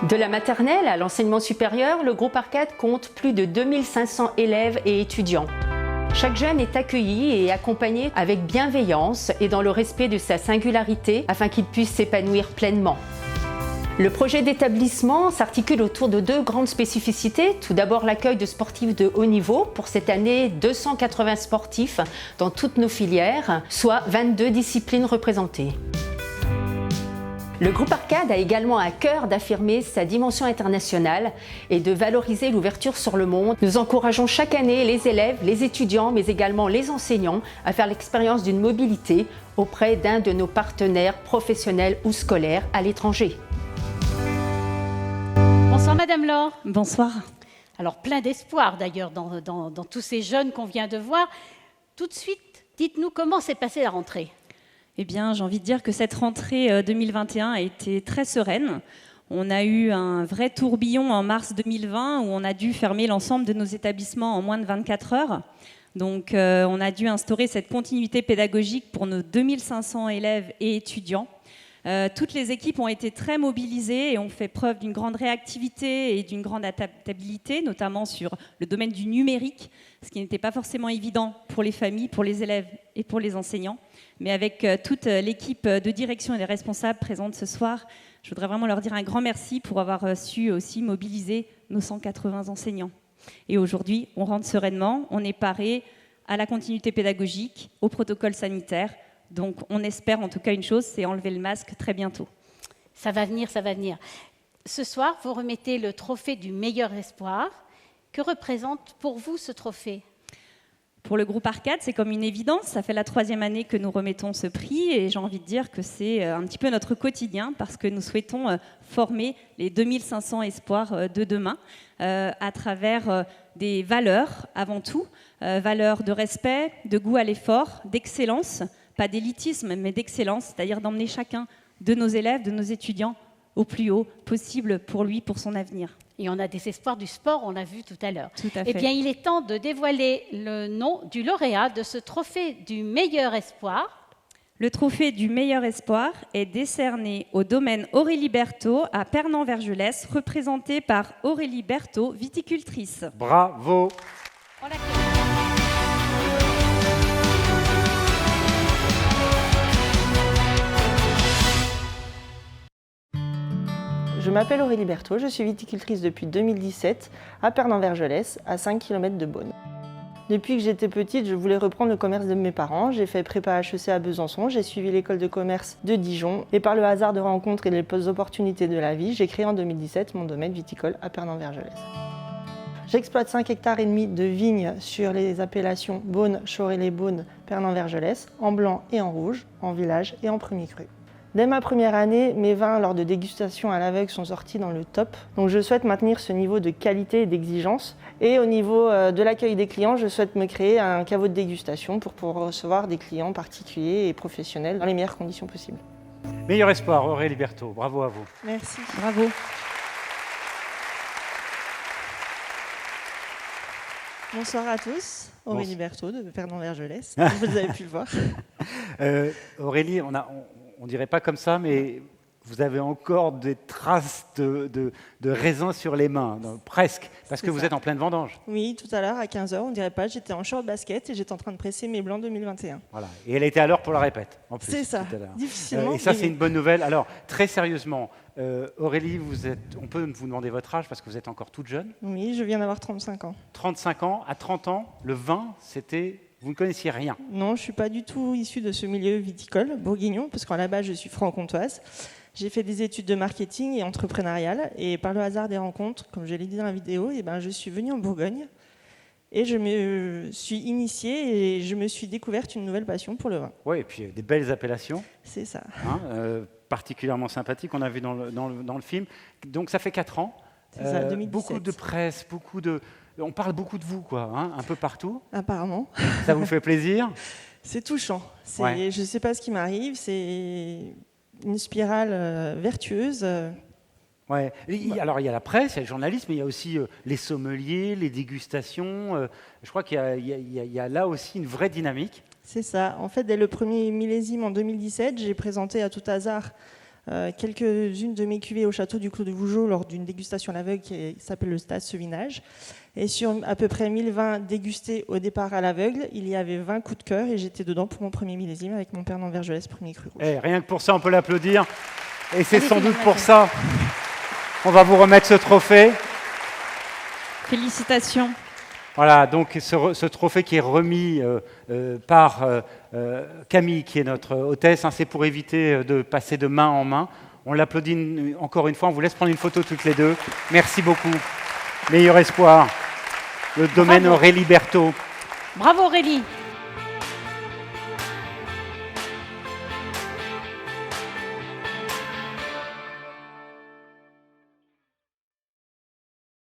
De la maternelle à l'enseignement supérieur, le groupe Arcade compte plus de 2500 élèves et étudiants. Chaque jeune est accueilli et accompagné avec bienveillance et dans le respect de sa singularité afin qu'il puisse s'épanouir pleinement. Le projet d'établissement s'articule autour de deux grandes spécificités. Tout d'abord, l'accueil de sportifs de haut niveau. Pour cette année, 280 sportifs dans toutes nos filières, soit 22 disciplines représentées. Le groupe Arcade a également à cœur d'affirmer sa dimension internationale et de valoriser l'ouverture sur le monde. Nous encourageons chaque année les élèves, les étudiants, mais également les enseignants à faire l'expérience d'une mobilité auprès d'un de nos partenaires professionnels ou scolaires à l'étranger. Bonsoir Madame Laure. Bonsoir. Alors plein d'espoir d'ailleurs dans tous ces jeunes qu'on vient de voir. Tout de suite, dites-nous comment s'est passée la rentrée. Eh bien, j'ai envie de dire que cette rentrée 2021 a été très sereine. On a eu un vrai tourbillon en mars 2020 où on a dû fermer l'ensemble de nos établissements en moins de 24 heures. Donc, on a dû instaurer cette continuité pédagogique pour nos 2500 élèves et étudiants. Toutes les équipes ont été très mobilisées et ont fait preuve d'une grande réactivité et d'une grande adaptabilité, notamment sur le domaine du numérique, ce qui n'était pas forcément évident pour les familles, pour les élèves et pour les enseignants. Mais avec toute l'équipe de direction et les responsables présentes ce soir, je voudrais vraiment leur dire un grand merci pour avoir su aussi mobiliser nos 180 enseignants. Et aujourd'hui, on rentre sereinement, on est paré à la continuité pédagogique, au protocole sanitaire. Donc on espère en tout cas une chose, c'est enlever le masque très bientôt. Ça va venir, ça va venir. Ce soir, vous remettez le trophée du meilleur espoir. Que représente pour vous ce trophée ? Pour le groupe Arcade, c'est comme une évidence. Ça fait la 3e année que nous remettons ce prix et j'ai envie de dire que c'est un petit peu notre quotidien parce que nous souhaitons former les 2500 espoirs de demain à travers des valeurs avant tout, valeurs de respect, de goût à l'effort, d'excellence, pas d'élitisme mais d'excellence, c'est-à-dire d'emmener chacun de nos élèves, de nos étudiants au plus haut possible pour lui, pour son avenir. Et on a des espoirs du sport, on l'a vu tout à l'heure. Tout à fait. Eh bien, il est temps de dévoiler le nom du lauréat de ce trophée du meilleur espoir. Le trophée du meilleur espoir est décerné au domaine Aurélie Berthaud à Pernan-Vergelès, représenté par Aurélie Berthaud, viticultrice. Bravo. On l'accueille. Je m'appelle Aurélie Berthaud, je suis viticultrice depuis 2017 à Pernan-Vergelès, à 5 km de Beaune. Depuis que j'étais petite, je voulais reprendre le commerce de mes parents. J'ai fait prépa HEC à Besançon, j'ai suivi l'école de commerce de Dijon et par le hasard de rencontres et des opportunités de la vie, j'ai créé en 2017 mon domaine viticole à Pernan-Vergelès. J'exploite 5,5 hectares de vignes sur les appellations Beaune, Choré-les-Beaunes, Pernan-Vergelès, en blanc et en rouge, en village et en premier cru. Dès ma première année, mes vins lors de dégustation à l'aveugle sont sortis dans le top. Donc je souhaite maintenir ce niveau de qualité et d'exigence. Et au niveau de l'accueil des clients, je souhaite me créer un caveau de dégustation pour pouvoir recevoir des clients particuliers et professionnels dans les meilleures conditions possibles. Meilleur espoir, Aurélie Berthaud. Bravo à vous. Merci. Bravo. Bonsoir à tous. Aurélie Berthaud de Pernan-Vergelès, vous avez pu le voir. Aurélie, on dirait pas comme ça, mais vous avez encore des traces de raisin sur les mains, presque, parce que vous êtes en pleine vendange. Oui, tout à l'heure à 15h, on dirait pas, j'étais en short basket et j'étais en train de presser mes blancs 2021. Voilà. Et elle était à l'heure pour la répète, en plus. C'est ça, tout à l'heure. difficilement. Et ça, c'est une bonne nouvelle. Alors, très sérieusement, Aurélie, on peut vous demander votre âge parce que vous êtes encore toute jeune. Oui, je viens d'avoir 35 ans. 35 ans, à 30 ans, le vin, vous ne connaissiez rien. Non, je ne suis pas du tout issue de ce milieu viticole, bourguignon, parce qu'à la base, je suis franc-comtoise. J'ai fait des études de marketing et entrepreneurial, et par le hasard des rencontres, comme je l'ai dit dans la vidéo, je suis venue en Bourgogne, et je me suis initiée, et je me suis découverte une nouvelle passion pour le vin. Oui, et puis des belles appellations. C'est ça. Particulièrement sympathiques, on a vu dans le film. Donc ça fait 4 ans. C'est ça, 2017. Beaucoup de presse, on parle beaucoup de vous, quoi, un peu partout. Apparemment. Ça vous fait plaisir? C'est touchant. Ouais. Je ne sais pas ce qui m'arrive, c'est une spirale vertueuse. Ouais. Alors il y a la presse, il y a le journalisme, mais il y a aussi les sommeliers, les dégustations. Je crois qu'il y a là aussi une vraie dynamique. C'est ça. En fait, dès le premier millésime en 2017, j'ai présenté à tout hasard quelques-unes de mes cuvées au château du Clos de Vougeot lors d'une dégustation à l'aveugle qui s'appelle le Stade Sevinage. Et sur à peu près 1000 vins dégustés au départ à l'aveugle, il y avait 20 coups de cœur et j'étais dedans pour mon premier millésime avec mon Pernand Vergelès, premier cru rouge. Rien que pour ça, on peut l'applaudir. Et c'est sans doute pour ça qu'on va vous remettre ce trophée. Félicitations. Voilà, donc ce trophée qui est remis par Camille, qui est notre hôtesse, c'est pour éviter de passer de main en main. On l'applaudit encore une fois, on vous laisse prendre une photo toutes les deux. Merci beaucoup. Meilleur espoir. Le domaine Aurélie Berthaud. Bravo Aurélie.